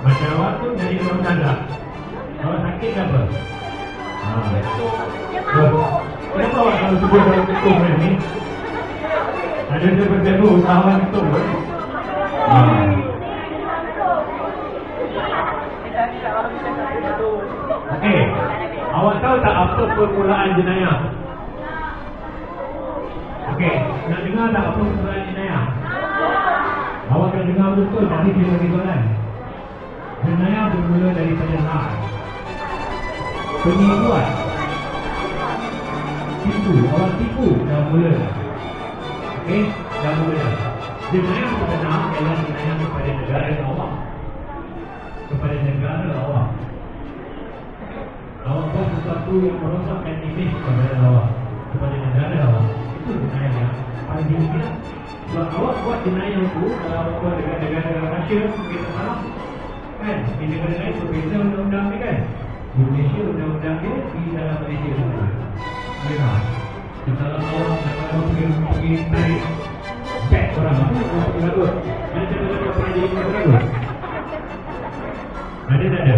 Macam awak tu jadi orang dadak. Awak sakit ke apa? Kenapa awak kalau sebut orang ketum ni? Ada seperti tu usahawan ketum kan? Okey, awak tahu tak apa permulaan jenayah? Okey, nak dengar tak apa permulaan jenayah? Awak kena dengar betul, nanti saya bagi soalan. Jenayah bermula daripada hal penipuan. Tipu, awak tipu dah mula. Okey, dah mula. Jenayah sebenar ialah jenayah kepada negara awak. Kepada negara awak. Awak buat sesuatu yang merosakkan imej kepada awak, kepada negara awak. Itu jenayah yang paling tinggi. Sebab awak buat jenayah itu, kalau awak buat dekat negara Malaysia, kita salah. Kan? Di negara lain berbeza undang-undang ni kan? Indonesia undang-undang dia di dalam Malaysia juga. Dengar. Kalau awak pergi tarik beg orang, apa yang awak pergi lagut? Ada cara-cara pernah jadi lagut? Ada tak ada?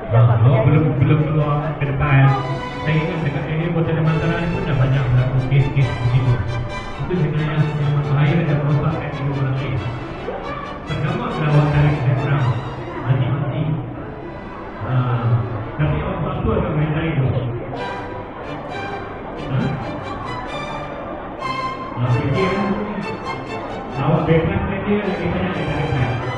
Awak belum keluar ke depan. Saya ingat dekat area Kota Damansara ni pun dah banyak berlaku kes-kes begitu. Itu jenayah yang berbahaya dan merosakkan hidup orang lain. Pertama kalau awak tarik background mati-mati. Tapi awak tu akan main lain tu. Fikir awak background dia lagi banyak daripada background.